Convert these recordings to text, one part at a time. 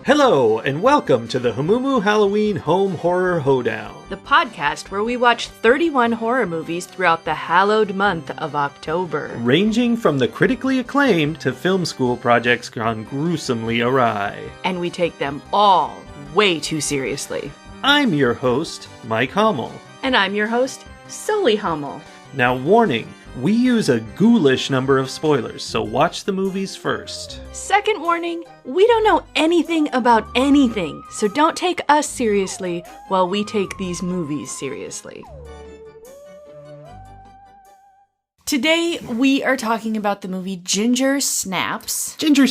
Hello, and welcome to the Hamumu Halloween Home Horror Hoedown. The podcast where we watch 31 horror movies throughout the hallowed month of October. Ranging from the critically acclaimed to film school projects gone gruesomely awry. And we take them all way too seriously. I'm your host, Mike Hummel. And I'm your host, Sully Hummel. Now warning, we use a ghoulish number of spoilers, so watch the movies first. Second warning, we don't know anything about anything, so don't take us seriously while we take these movies seriously. Today, we are talking about the movie Ginger Snaps. Ginger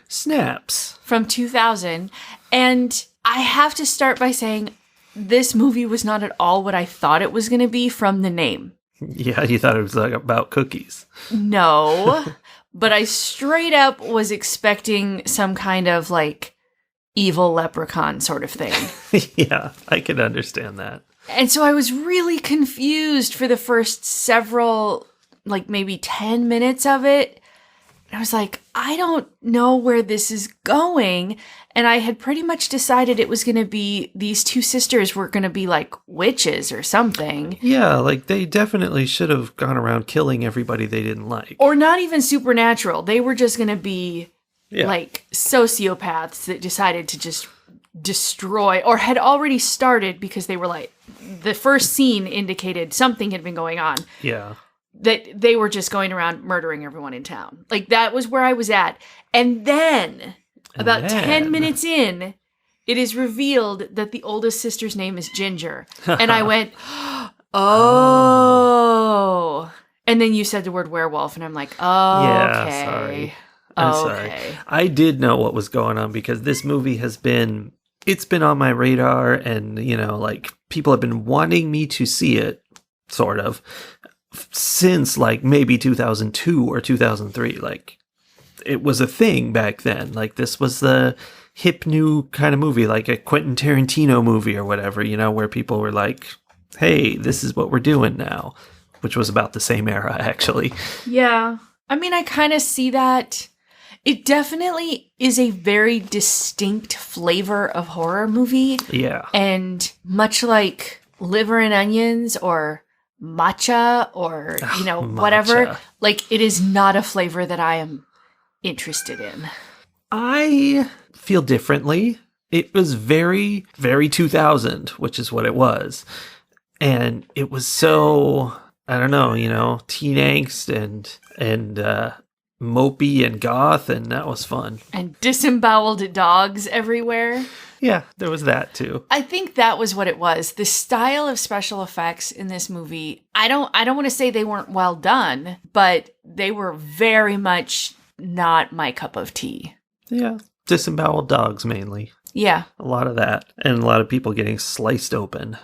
Snaps. From 2000, and I have to start by saying this movie was not at all what I thought it was going to be from the name. Yeah, you thought it was like about cookies. No, but I straight up was expecting some kind of like evil leprechaun sort of thing. Yeah, I can understand that. And so I was really confused for the first several, like maybe 10 minutes of it. I was like, I don't know where this is going. And I had pretty much decided it was going to be, these two sisters were going to be like witches or something. Yeah, like they definitely should have gone around killing everybody they didn't like. Or not even supernatural. They were just going to be like sociopaths that decided to just destroy, or had already started because they were like, the first scene indicated something had been going on. Yeah. That they were just going around murdering everyone in town. Like, that was where I was at. And then, about 10 minutes in, it is revealed that the oldest sister's name is Ginger. And I went, oh. And then you said the word werewolf, and I'm like, oh, yeah, okay. Sorry. I'm sorry. I did know what was going on because this movie it's been on my radar, and, you know, like, people have been wanting me to see it, sort of, since like maybe 2002 or 2003. Like, it was a thing back then. Like, this was the hip new kind of movie, like a Quentin Tarantino movie or whatever, you know, where people were like, hey, this is what we're doing now, which was about the same era, actually. Yeah. I mean, I kind of see that. It definitely is a very distinct flavor of horror movie. Yeah. And much like Liver and Onions or matcha or, you know, whatever, like, it is not a flavor that I am interested in. I feel differently. It was very, very 2000, which is what it was. And it was so, I don't know, you know, teen angst and mopey and goth, and that was fun. And disemboweled dogs everywhere. Yeah, there was that too. I think that was what it was. The style of special effects in this movie, I don't want to say they weren't well done, but they were very much not my cup of tea. Yeah, disemboweled dogs mainly. Yeah. A lot of that, and a lot of people getting sliced open.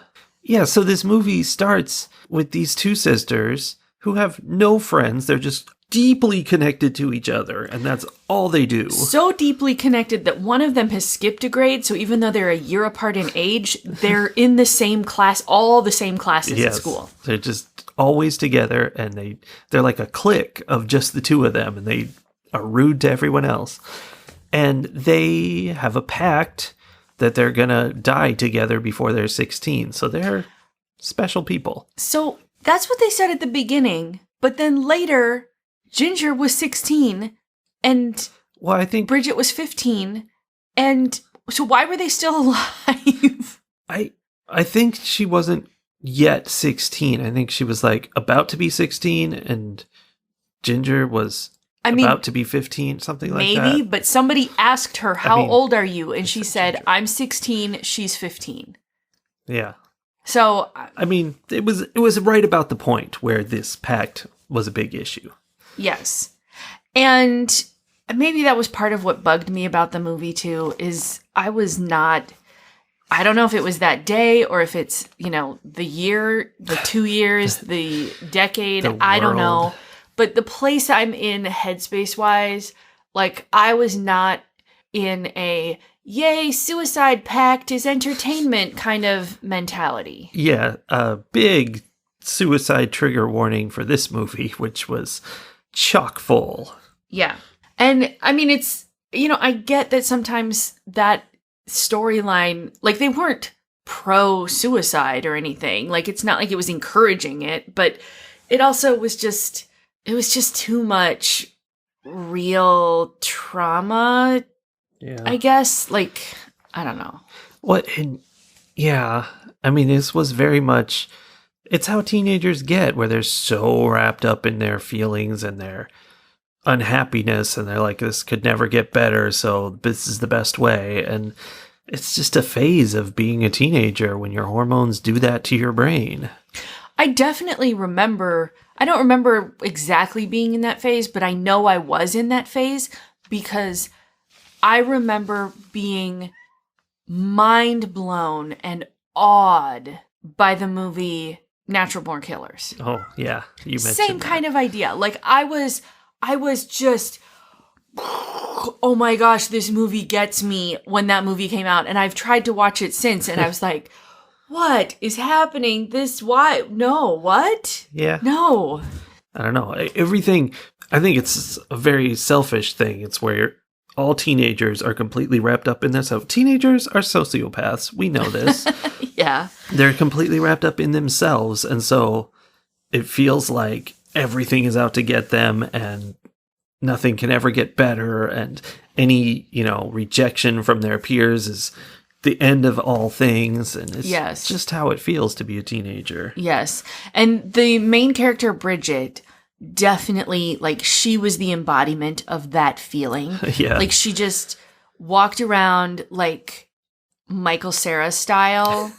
Yeah, so this movie starts with these two sisters who have no friends. They're just deeply connected to each other, and that's all they do. So deeply connected that one of them has skipped a grade, so even though they're a year apart in age, they're in the same class, all the same classes at school. They're just always together, and they're like a clique of just the two of them, and they are rude to everyone else. And they have a pact that they're gonna die together before they're 16, so they're special people. So that's what they said at the beginning, but then later, Ginger was 16, and I think Bridget was 15, and so why were they still alive? I think she wasn't yet 16. I think she was like about to be 16, and Ginger was about to be 15, something like that. Maybe, but somebody asked her, how old are you? And she said, Ginger. I'm 16, she's 15. Yeah. So, I mean, it was right about the point where this pact was a big issue. Yes. And maybe that was part of what bugged me about the movie too, is I don't know if it was that day or if it's, you know, the year, the 2 years, the decade, I don't know. But the place I'm in headspace wise, like, I was not in a yay, suicide pact is entertainment kind of mentality. Yeah, a big suicide trigger warning for this movie, which was chock full. Yeah. And I mean, I get that sometimes that storyline, like, they weren't pro-suicide or anything. Like, it's not like it was encouraging it, but it also was just, it was just too much real trauma, I guess. Like, I don't know. Yeah. I mean, this was very much, it's how teenagers get, where they're so wrapped up in their feelings and their unhappiness, and they're like, this could never get better, so this is the best way. And it's just a phase of being a teenager when your hormones do that to your brain. I definitely remember, I don't remember exactly being in that phase, but I know I was in that phase because I remember being mind blown and awed by the movie Natural Born Killers. Oh, yeah. You mentioned same that. kind of idea. Like, I was just, oh my gosh, this movie gets me when that movie came out. And I've tried to watch it since, and I was like, what is happening? Why? No, what? Yeah. No. I don't know. Everything, I think it's a very selfish thing. It's where all teenagers are completely wrapped up in themselves. Teenagers are sociopaths. We know this. Yeah. They're completely wrapped up in themselves. And so it feels like everything is out to get them and nothing can ever get better. And any, rejection from their peers is the end of all things. And it's just how it feels to be a teenager. Yes. And the main character, Bridget, definitely, like, she was the embodiment of that feeling. Yeah. Like, she just walked around like Michael Cera style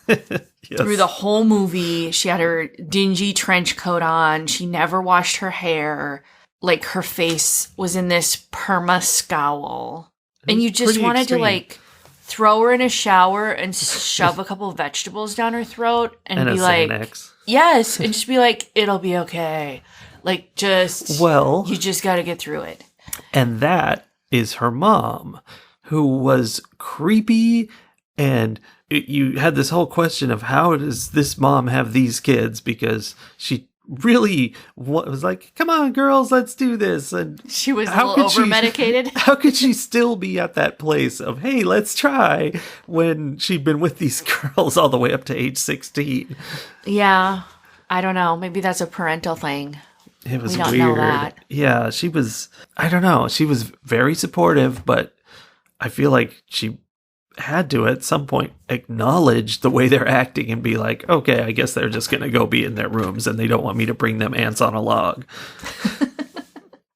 through the whole movie. She had her dingy trench coat on. She never washed her hair. Like, her face was in this perma scowl. And you just wanted to, like, throw her in a shower and shove a couple of vegetables down her throat and be like, Xanax. Yes, and just be like, it'll be okay. Like, you just got to get through it. And that is her mom, who was creepy. And you had this whole question of how does this mom have these kids? Because she really was like, come on, girls, let's do this. And she was a little over-medicated. How could she still be at that place of, hey, let's try, when she'd been with these girls all the way up to age 16? Yeah. I don't know. Maybe that's a parental thing. It was weird. Know that. Yeah, she was, I don't know. She was very supportive, but I feel like she had to at some point acknowledge the way they're acting and be like, okay, I guess they're just going to go be in their rooms and they don't want me to bring them ants on a log.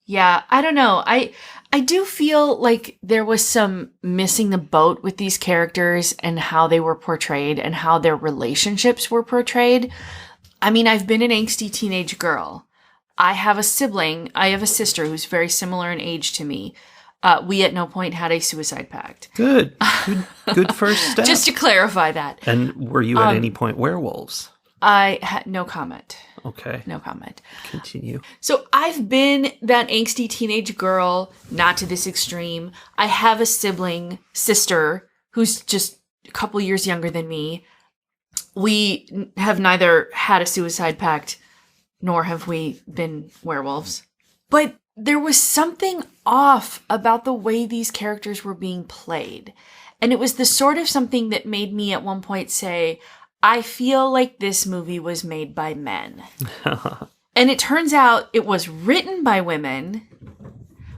Yeah, I don't know. I do feel like there was some missing the boat with these characters and how they were portrayed and how their relationships were portrayed. I mean, I've been an angsty teenage girl. I have a sibling. I have a sister who's very similar in age to me. We at no point had a suicide pact. Good first step. Just to clarify that. And were you at any point werewolves? I had no comment. Okay. No comment. Continue. So I've been that angsty teenage girl, not to this extreme. I have a sister, who's just a couple years younger than me. We have neither had a suicide pact, nor have we been werewolves. But there was something off about the way these characters were being played. And it was the sort of something that made me at one point say, I feel like this movie was made by men. And it turns out it was written by women,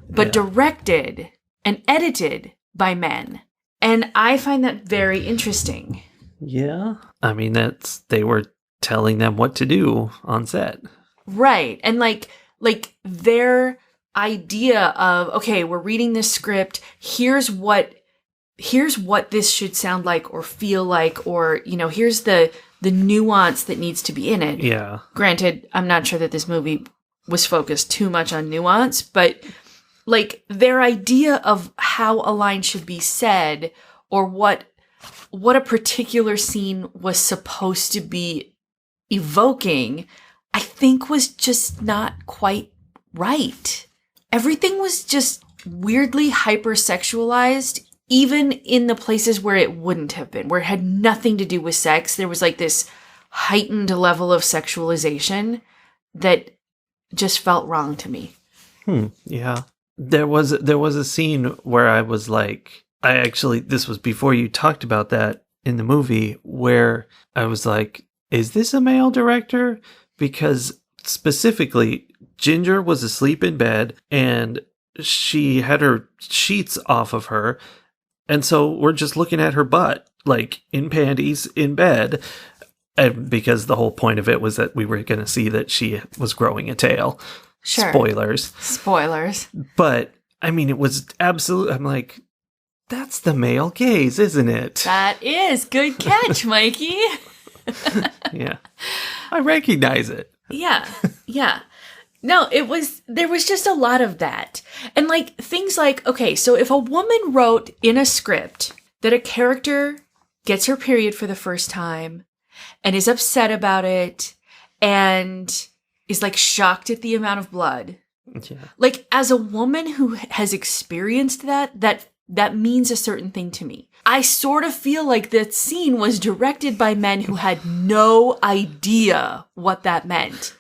but directed and edited by men. And I find that very interesting. Yeah. I mean, they were telling them what to do on set. Right. And like their idea of, okay, we're reading this script. Here's what this should sound like or feel like, or, here's the nuance that needs to be in it. Yeah. Granted, I'm not sure that this movie was focused too much on nuance, but like their idea of how a line should be said or what a particular scene was supposed to be evoking, I think was just not quite right. Everything was just weirdly hypersexualized, even in the places where it wouldn't have been, where it had nothing to do with sex. There was like this heightened level of sexualization that just felt wrong to me. Yeah. There was a scene where I was like, this was before you talked about that in the movie, where I was like, is this a male director? Because specifically, Ginger was asleep in bed and she had her sheets off of her. And so we're just looking at her butt, like in panties in bed. And because the whole point of it was that we were going to see that she was growing a tail. Sure. Spoilers. But, I mean, it was absolute. I'm like, that's the male gaze, isn't it? That is. Good catch, Mikey. Yeah. I recognize it. Yeah. No, there was just a lot of that. And like things like, okay, so if a woman wrote in a script that a character gets her period for the first time and is upset about it and is like shocked at the amount of blood. Yeah. Like as a woman who has experienced that means a certain thing to me. I sort of feel like that scene was directed by men who had no idea what that meant.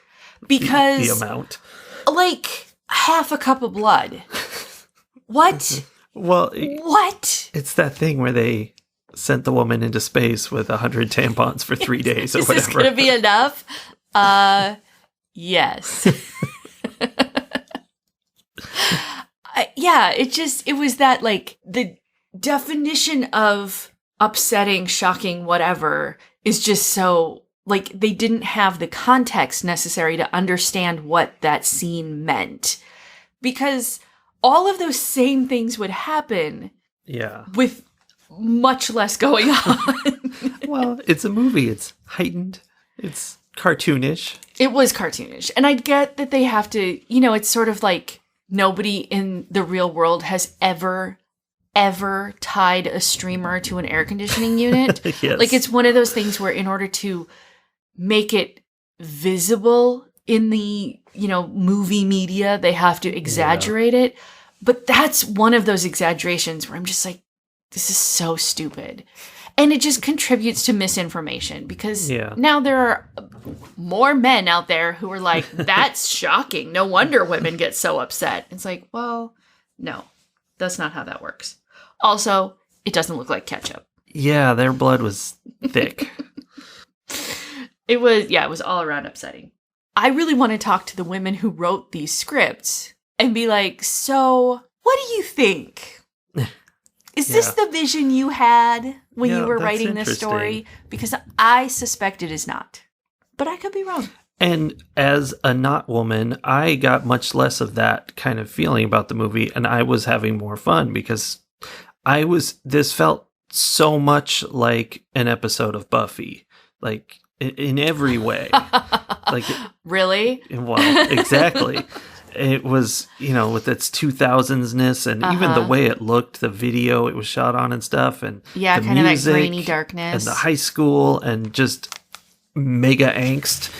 Because the amount. Like half a cup of blood. What? Well, what? It's that thing where they sent the woman into space with 100 tampons for 3 days or whatever. Is this going to be enough? Yes. Yeah, it was that, like, the definition of upsetting, shocking, whatever is just so, like, they didn't have the context necessary to understand what that scene meant. Because all of those same things would happen. Yeah. With much less going on. Well, it's a movie. It's heightened. It's cartoonish. It was cartoonish. And I get that they have to, it's sort of like nobody in the real world has ever tied a streamer to an air conditioning unit. Yes. Like it's one of those things where in order to make it visible in the, movie media, they have to exaggerate it. But that's one of those exaggerations where I'm just like, this is so stupid. And it just contributes to misinformation because now there are more men out there who are like, that's shocking. No wonder women get so upset. It's like, well, no, that's not how that works. Also, it doesn't look like ketchup. Yeah, their blood was thick. It was all around upsetting. I really want to talk to the women who wrote these scripts and be like, so what do you think? Is this the vision you had when you were writing this story? Because I suspect it is not. But I could be wrong. And as a not woman, I got much less of that kind of feeling about the movie, and I was having more fun because this felt so much like an episode of Buffy. Like, in every way. Like, really? Well, exactly. It was, with its 2000s-ness and even the way it looked, the video it was shot on and stuff. And the kind music, of that grainy darkness. And the high school and just mega angst.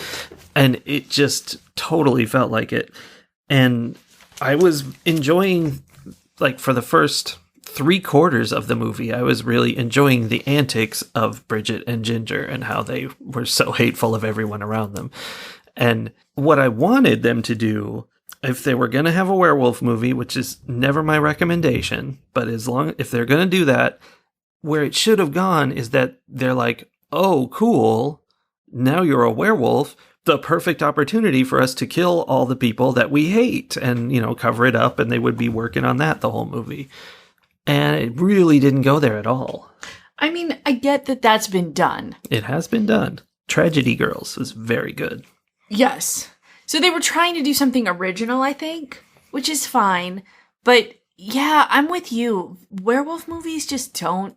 And it just totally felt like it. And I was enjoying, like, for the first 3/4 of the movie, I was really enjoying the antics of Bridget and Ginger and how they were so hateful of everyone around them. And what I wanted them to do, if they were going to have a werewolf movie, which is never my recommendation, but if they're going to do that, where it should have gone is that they're like, oh, cool, now you're a werewolf, the perfect opportunity for us to kill all the people that we hate and, cover it up, and they would be working on that the whole movie. And it really didn't go there at all. I mean, I get that that's been done. It has been done. Tragedy Girls was very good. Yes. So they were trying to do something original, I think, which is fine. But yeah, I'm with you. Werewolf movies just don't.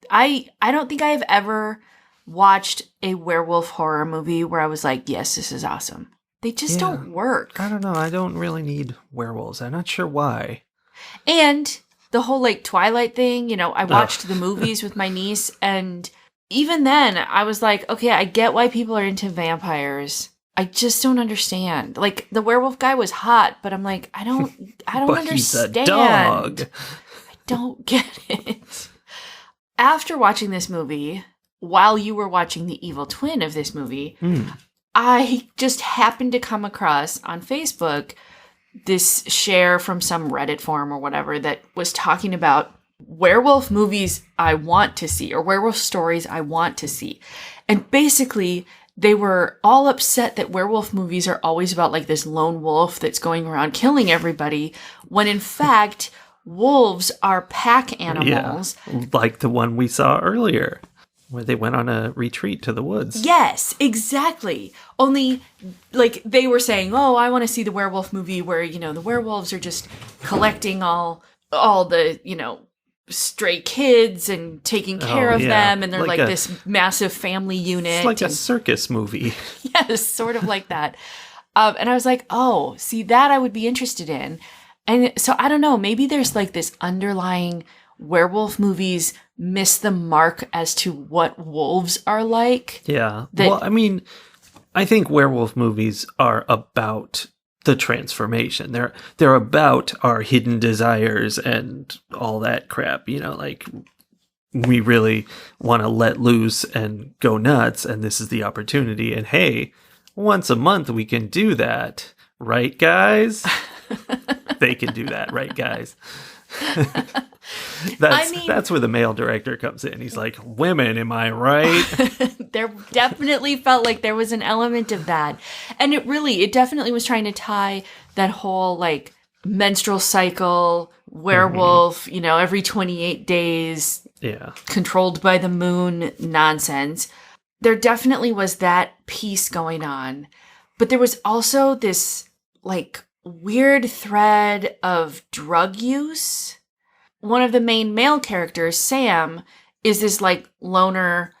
I don't think I have ever watched a werewolf horror movie where I was like, yes, this is awesome. They just don't work. I don't know. I don't really need werewolves. I'm not sure why. And the whole like Twilight thing, I watched the movies with my niece, and even then I was like, okay, I get why people are into vampires. I just don't understand. Like, the werewolf guy was hot, but I'm like, I don't but understand. He's a dog. I don't get it. After watching this movie, while you were watching the evil twin of this movie, I just happened to come across on Facebook this share from some Reddit forum or whatever that was talking about werewolf movies I want to see, or werewolf stories I want to see. And basically, they were all upset that werewolf movies are always about like this lone wolf that's going around killing everybody, when in fact, wolves are pack animals. Yeah, like the one we saw earlier, where they went on a retreat to the woods. Yes, exactly. Only, like, they were saying, oh, I want to see the werewolf movie where, you know, the werewolves are just collecting all the, you know, stray kids and taking care of them, and they're like this massive family unit. It's like a circus movie. Yes, sort of like that. And I was like, oh, see, that I would be interested in. And so I don't know, maybe there's like this underlying werewolf movies miss the mark as to what wolves are like. Yeah. Well, I mean, I think werewolf movies are about the transformation. They're about our hidden desires and all that crap, you know, like we really want to let loose and go nuts, and this is the opportunity. And hey, once a month we can do that, right, guys? They can do that, right, guys? That's where the male director comes in. He's like, women, am I right? There definitely felt like there was an element of that. And it definitely was trying to tie that whole like menstrual cycle, werewolf, you know, every 28 days, controlled by the moon nonsense. There definitely was that piece going on. But there was also this like weird thread of drug use. One of the main male characters, Sam, is this like loner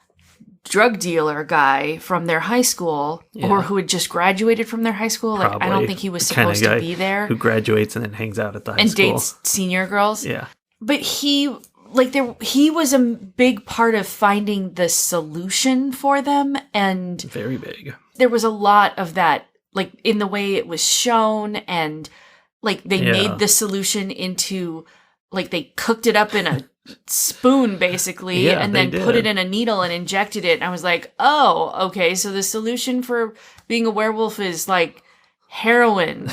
drug dealer guy from their high school, or who had just graduated from their high school. Like, I don't think he was supposed to be there. Who graduates and then hangs out at the high school. And dates senior girls. Yeah. But he was a big part of finding the solution for them. And very big. There was a lot of that, like in the way it was shown, and like they made the solution into, like they cooked it up in a spoon basically, and then put it in a needle and injected it. And I was like, oh, okay, so the solution for being a werewolf is like heroin,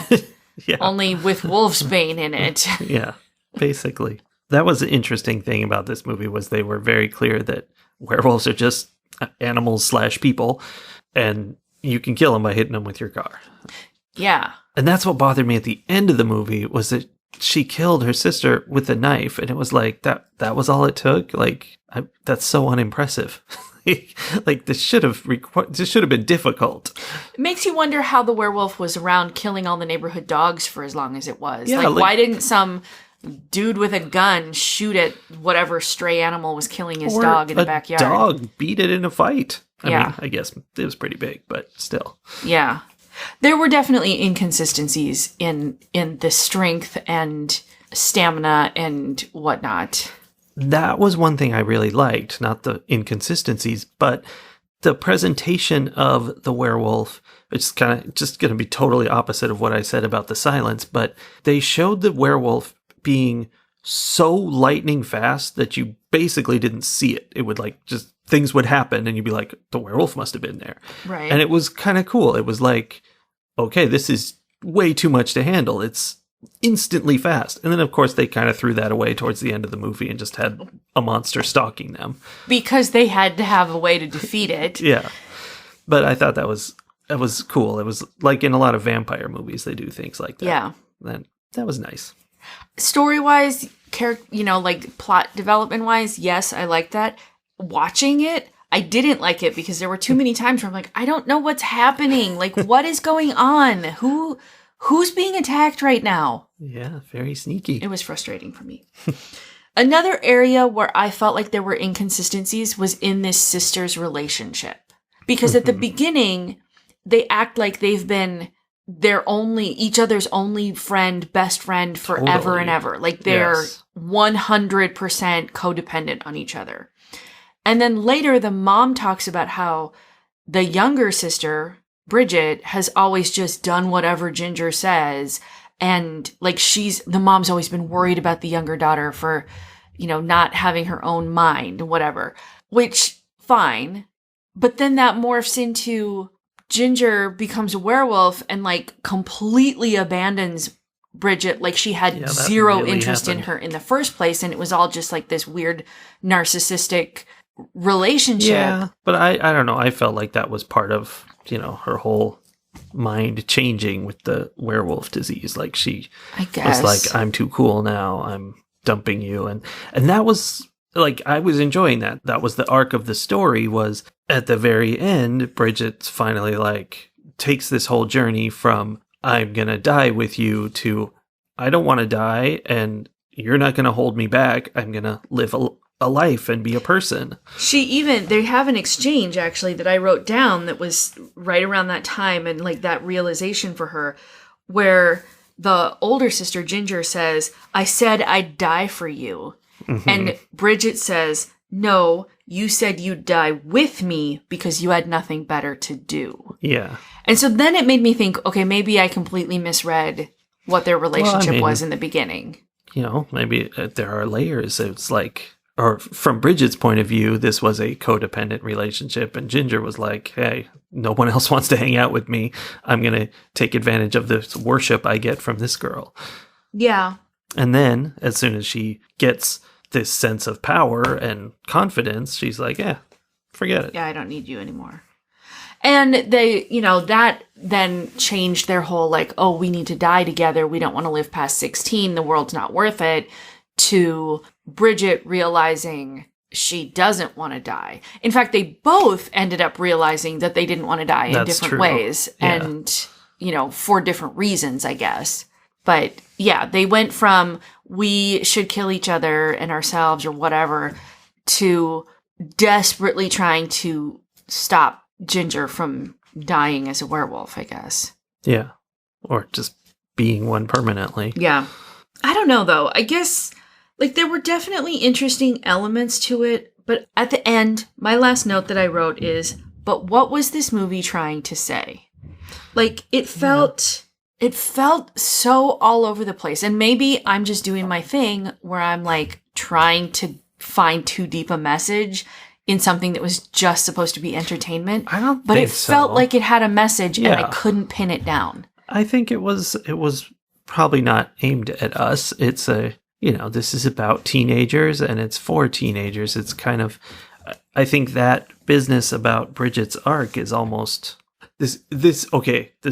only with wolfsbane in it. Yeah, basically. That was the interesting thing about this movie, was they were very clear that werewolves are just animals / people, and you can kill them by hitting them with your car. Yeah. And that's what bothered me at the end of the movie, was that she killed her sister with a knife, and it was like that was all it took. Like, that's so unimpressive. Like this should have been difficult. It makes you wonder how the werewolf was around killing all the neighborhood dogs for as long as it was. Yeah, like why didn't some dude with a gun shoot at whatever stray animal was killing his dog in the backyard? Dog beat it in a fight. I mean, I guess it was pretty big, but still. Yeah. There were definitely inconsistencies in the strength and stamina and whatnot. That was one thing I really liked, not the inconsistencies, but the presentation of the werewolf. It's kind of just going to be totally opposite of what I said about the silence, but they showed the werewolf being so lightning fast that you basically didn't see it. It would like just things would happen and you'd be like, the werewolf must have been there. Right. And it was kind of cool. It was like, okay, this is way too much to handle. It's instantly fast. And then of course they kind of threw that away towards the end of the movie and just had a monster stalking them. Because they had to have a way to defeat it. Yeah. But I thought that was cool. It was like in a lot of vampire movies, they do things like that. Yeah. That was nice. Story-wise, like plot development-wise, yes, I like that. Watching it, I didn't like it because there were too many times where I'm like, I don't know what's happening. Like, what is going on? Who's being attacked right now? Yeah, very sneaky. It was frustrating for me. Another area where I felt like there were inconsistencies was in this sister's relationship. Because at the beginning, they act like they've been each other's only friend, best friend forever and ever. Like they're 100% codependent on each other. And then later the mom talks about how the younger sister, Bridget, has always just done whatever Ginger says. And like the mom's always been worried about the younger daughter for, not having her own mind, whatever, which fine. But then that morphs into Ginger becomes a werewolf and like completely abandons Bridget, like she had that zero really interest happened. in her in the first place, and it was all just like this weird narcissistic relationship. Yeah, but I don't know. I felt like that was part of, her whole mind changing with the werewolf disease. Like she I guess. was like, I'm too cool now. I'm dumping you. And that was like, I was enjoying that. That was the arc of the story. Was at the very end, Bridget finally like takes this whole journey from I'm going to die with you to I don't want to die and you're not going to hold me back. I'm going to live a life and be a person. They have an exchange actually that I wrote down that was right around that time, and like that realization for her, where the older sister Ginger says, I said I'd die for you. Mm-hmm. And Bridget says, no, you said you'd die with me because you had nothing better to do. Yeah. And so then it made me think, okay, maybe I completely misread what their relationship was in the beginning. Maybe there are layers. It's like, or from Bridget's point of view, this was a codependent relationship, and Ginger was like, hey, no one else wants to hang out with me. I'm going to take advantage of this worship I get from this girl. Yeah. And then, as soon as she gets this sense of power and confidence, she's like, yeah, forget it. Yeah, I don't need you anymore. And they, that then changed their whole, like, oh, we need to die together. We don't want to live past 16. The world's not worth it. To Bridget realizing she doesn't want to die. In fact, they both ended up realizing that they didn't want to die in different ways. Yeah. And, for different reasons, I guess. But yeah, they went from we should kill each other and ourselves or whatever to desperately trying to stop Ginger from dying as a werewolf, I guess. Yeah. Or just being one permanently. Yeah. I don't know, though. I guess, like, there were definitely interesting elements to it, but at the end, my last note that I wrote is, but what was this movie trying to say? Like, it felt so all over the place. And maybe I'm just doing my thing where I'm, like, trying to find too deep a message in something that was just supposed to be entertainment. I don't but think it felt like it had a message, yeah. And I couldn't pin it down. I think it was probably not aimed at us. It's this is about teenagers and it's for teenagers. It's kind of, I think that business about Bridget's arc is almost this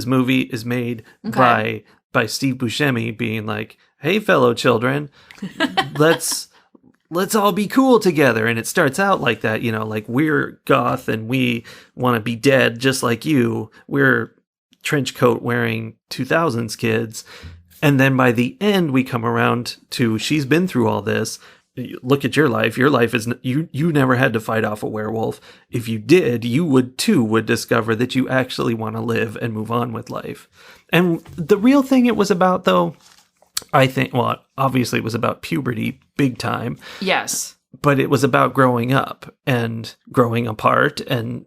movie is made by Steve Buscemi being like, hey, fellow children, let's all be cool together. And it starts out like that, like we're goth and we want to be dead just like you. We're trench coat wearing 2000s kids. And then by the end, we come around to she's been through all this. Look at your life. Your life is you never had to fight off a werewolf. If you did, you would discover that you actually want to live and move on with life. And the real thing it was about, though, I think, well, obviously it was about puberty big time. Yes. But it was about growing up and growing apart and,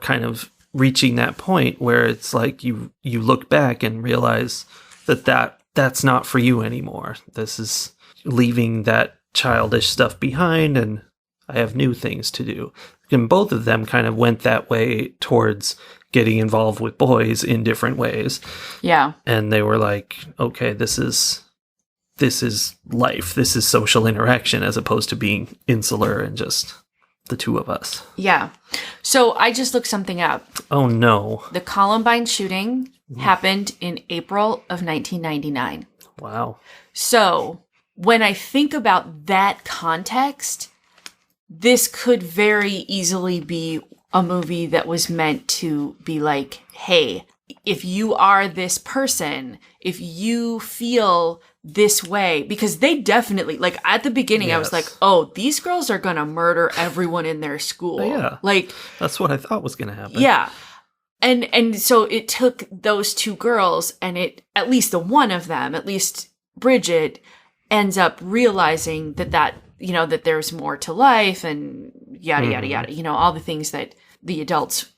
kind of reaching that point where it's like you look back and realize that's not for you anymore. This is leaving that childish stuff behind and I have new things to do. And both of them kind of went that way towards getting involved with boys in different ways. Yeah. And they were like, okay, this is life. This is social interaction as opposed to being insular and just the two of us. Yeah. So I just looked something up. Oh, no. The Columbine shooting happened in April of 1999. Wow. So when I think about that context, this could very easily be a movie that was meant to be like, hey, if you are this person, if you feel this way, because they definitely, like at the beginning, yes. I was like, oh, these girls are going to murder everyone in their school. Yeah. Like, that's what I thought was going to happen. Yeah. And so it took those two girls and at least the one of them, at least Bridget, ends up realizing that there's more to life and yada, yada, yada, all the things that the adults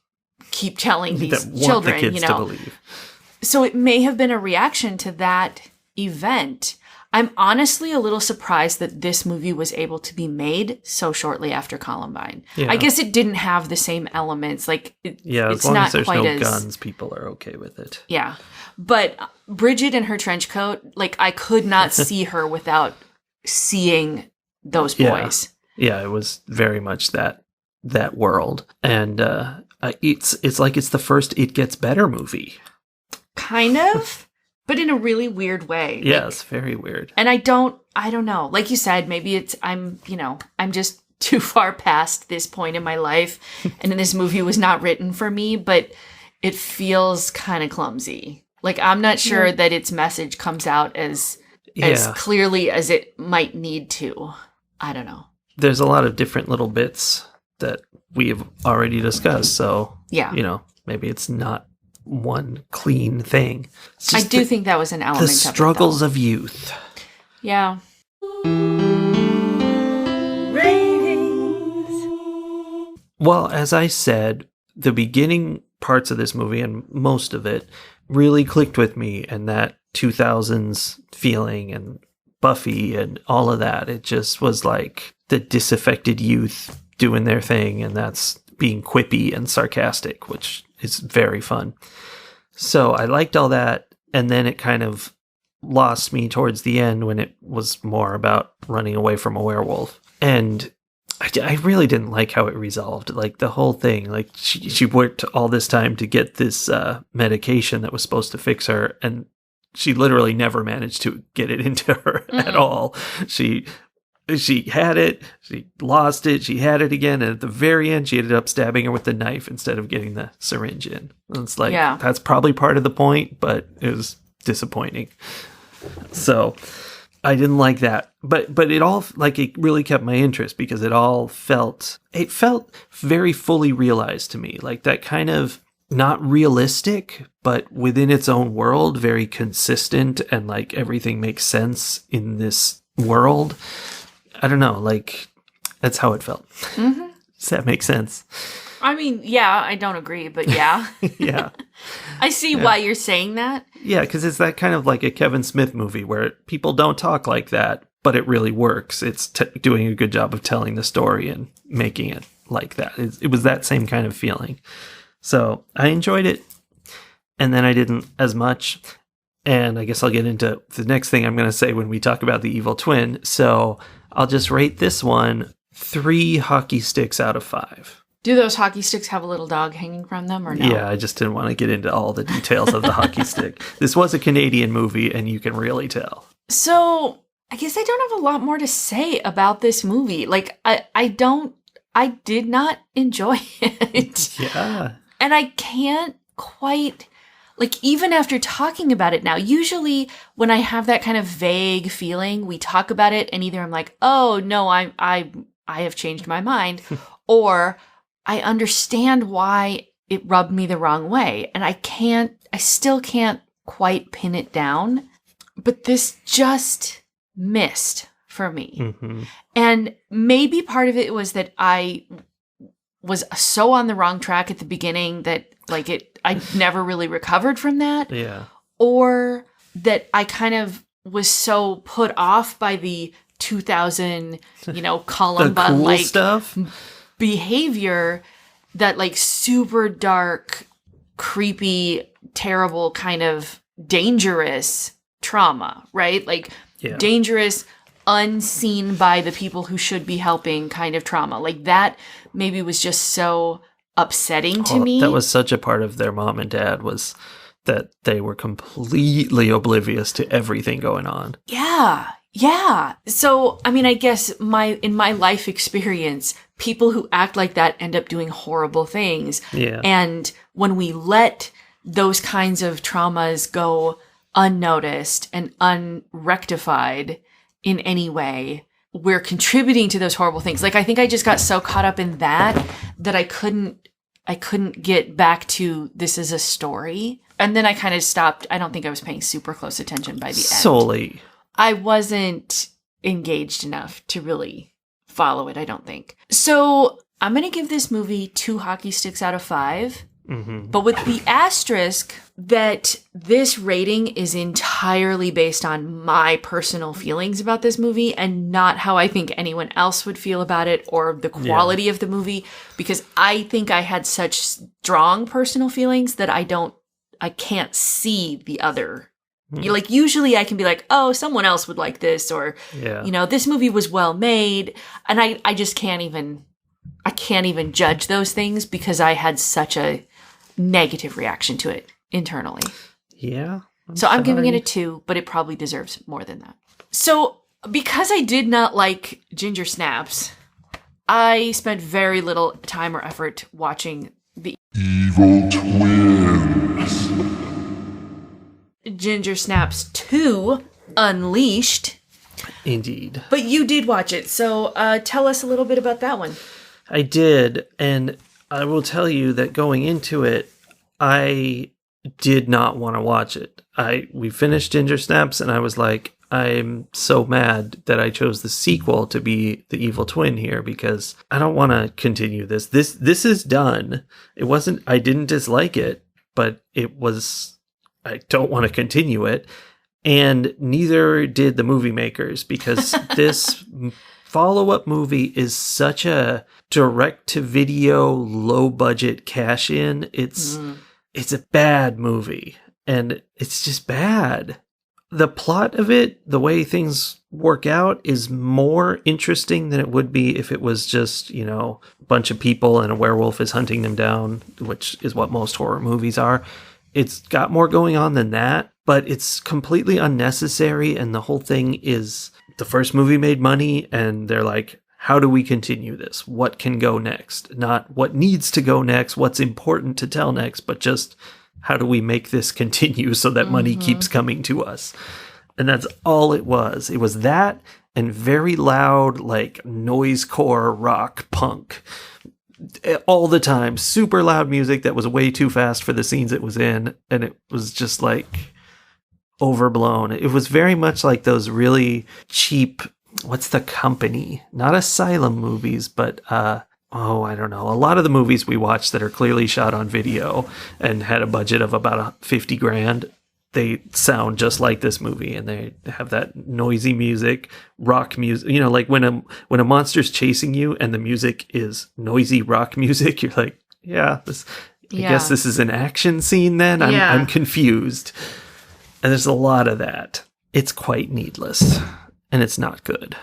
keep telling these children, the kids to believe. So it may have been a reaction to that event. I'm honestly a little surprised that this movie was able to be made so shortly after Columbine. Yeah. I guess it didn't have the same elements. Like, as long as there's no guns, people are okay with it. Yeah. But Bridget in her trench coat, like, I could not see her without seeing those boys. Yeah, it was very much that world. And it's like it's the first It Gets Better movie. Kind of, but in a really weird way. Yes, very weird. And I don't know. Like you said, maybe I'm just too far past this point in my life, and this movie was not written for me, but it feels kind of clumsy. Like, I'm not sure that its message comes out as clearly as it might need to. I don't know. There's a lot of different little bits that we've already discussed, so maybe it's not one clean thing. I do think that was an element of the struggles of youth. Yeah. Ratings. Well, as I said, the beginning parts of this movie and most of it really clicked with me, and that 2000s feeling and Buffy and all of that. It just was like the disaffected youth doing their thing, and that's being quippy and sarcastic, which is very fun. So I liked all that, and then it kind of lost me towards the end when it was more about running away from a werewolf. And I really didn't like how it resolved. Like, the whole thing, like, she worked all this time to get this medication that was supposed to fix her, and she literally never managed to get it into her at all. She had it, she lost it, she had it again, and at the very end, she ended up stabbing her with the knife instead of getting the syringe in. And it's like, that's probably part of the point, but it was disappointing. So I didn't like that. But it all, like, it really kept my interest because it felt very fully realized to me. Like, that kind of not realistic, but within its own world, very consistent, and like everything makes sense in this world. I don't know, like, that's how it felt. Mm-hmm. Does that make sense? I mean, yeah, I don't agree, but yeah. Yeah. I see why you're saying that. Yeah, because it's that kind of like a Kevin Smith movie where people don't talk like that, but it really works. It's doing a good job of telling the story and making it like that. It was that same kind of feeling. So I enjoyed it, and then I didn't as much. And I guess I'll get into the next thing I'm going to say when we talk about the evil twin. So I'll just rate this one 3 hockey sticks out of 5. Do those hockey sticks have a little dog hanging from them or no? Yeah, I just didn't want to get into all the details of the hockey stick. This was a Canadian movie, and you can really tell. So I guess I don't have a lot more to say about this movie. Like, I did not enjoy it. Yeah. And I can't quite, like, even after talking about it now, usually when I have that kind of vague feeling, we talk about it and either I'm like, oh no, I have changed my mind, or I understand why it rubbed me the wrong way. And I still can't quite pin it down, but this just missed for me. Mm-hmm. And maybe part of it was that I was so on the wrong track at the beginning that, like, I never really recovered from that. Yeah. Or that I kind of was so put off by the 2000, Columbine, like, stuff, behavior, that, like, super dark, creepy, terrible kind of dangerous trauma, right? Like, dangerous, unseen by the people who should be helping kind of trauma. Like, that maybe was just so upsetting to me. That was such a part of their mom and dad, was that they were completely oblivious to everything going on. Yeah. So, I mean, I guess in my life experience, people who act like that end up doing horrible things. Yeah. And when we let those kinds of traumas go unnoticed and unrectified in any way, we're contributing to those horrible things. Like, I think I just got so caught up in that I couldn't get back to this is a story. And then I kind of stopped. I don't think I was paying super close attention by the end. Solely. I wasn't engaged enough to really follow it, I don't think. So I'm going to give this movie 2 hockey sticks out of 5. But with the asterisk that this rating is entirely based on my personal feelings about this movie and not how I think anyone else would feel about it or the quality of the movie, because I think I had such strong personal feelings that I can't see the other. Like, usually I can be like, oh, someone else would like this, or, this movie was well made. And I just can't even judge those things because I had such a negative reaction to it internally. Yeah. I'm giving it a 2, but it probably deserves more than that. So because I did not like Ginger Snaps, I spent very little time or effort watching the Evil Twins. Ginger Snaps 2 Unleashed. Indeed. But you did watch it, so tell us a little bit about that one. I did, and I will tell you that going into it, I did not want to watch it. We finished Ginger Snaps, and I was like, I'm so mad that I chose the sequel to be the evil twin here because I don't want to continue this. This is done. I didn't dislike it, but I don't want to continue it. And neither did the movie makers because this follow-up movie is such a direct-to-video, low-budget cash-in. It's a bad movie, and it's just bad. The plot of it, the way things work out, is more interesting than it would be if it was just, a bunch of people and a werewolf is hunting them down, which is what most horror movies are. It's got more going on than that, but it's completely unnecessary, and the whole thing is the first movie made money, and they're like, how do we continue this? What can go next? Not what needs to go next, what's important to tell next, but just how do we make this continue so that money keeps coming to us? And that's all it was. It was that and very loud, like, noisecore rock punk. All the time. Super loud music that was way too fast for the scenes it was in. And it was just, like, overblown. It was very much like those really cheap, what's the company? Not Asylum movies, but, I don't know. A lot of the movies we watched that are clearly shot on video and had a budget of about $50,000, they sound just like this movie, and they have that noisy music, rock music. Like when a monster's chasing you and the music is noisy rock music, you're like, I guess this is an action scene then? I'm confused. And there's a lot of that. It's quite needless, and it's not good,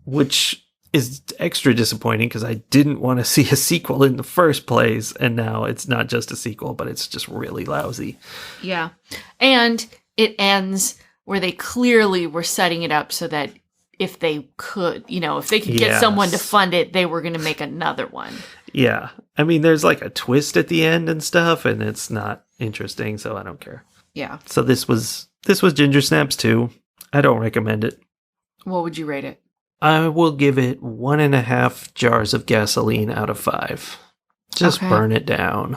which is extra disappointing because I didn't want to see a sequel in the first place, and now it's not just a sequel, but it's just really lousy. Yeah. And it ends where they clearly were setting it up so that if they could, if they could get someone to fund it, they were going to make another one. Yeah. I mean, there's like a twist at the end and stuff, and it's not interesting, so I don't care. Yeah. So this was Ginger Snaps 2. I don't recommend it. What would you rate it? I will give it 1.5 jars of gasoline out of 5. Just burn it down.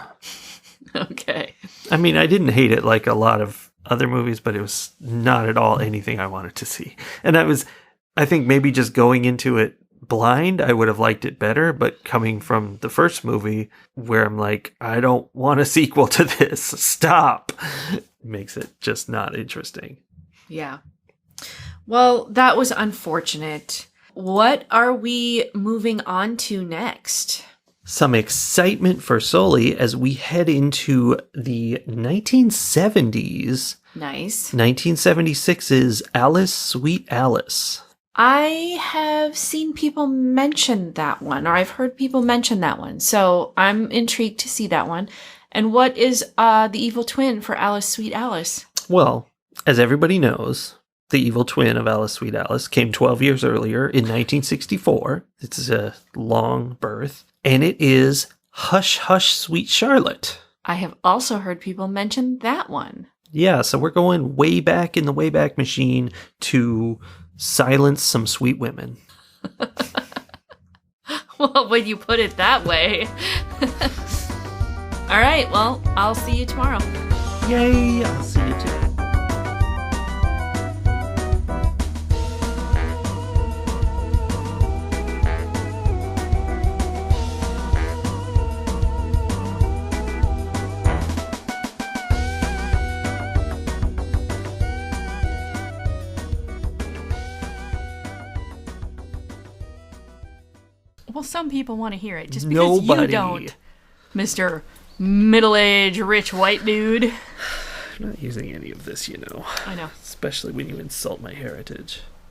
Okay. I mean, I didn't hate it like a lot of other movies, but it was not at all anything I wanted to see. And I think maybe just going into it blind, I would have liked it better, but coming from the first movie where I'm like, I don't want a sequel to this. Stop. Makes it just not interesting. Yeah. Well, that was unfortunate. What are we moving on to next? Some excitement for Sully as we head into the 1970s. Nice. 1976's Alice, Sweet Alice. I have seen people mention that one, or I've heard people mention that one. So I'm intrigued to see that one. And what is the evil twin for Alice, Sweet Alice? Well, as everybody knows, the evil twin of Alice, Sweet Alice came 12 years earlier in 1964. It's a long birth. And it is Hush, Hush, Sweet Charlotte. I have also heard people mention that one. Yeah, so we're going way back in the Wayback Machine to silence some sweet women. Well, when you put it that way. All right, well, I'll see you tomorrow. Yay, I'll see you too. Well, some people want to hear it. Just because Nobody. you don't, Mr. Middle-aged rich white dude. I'm not using any of this, I know. Especially when you insult my heritage.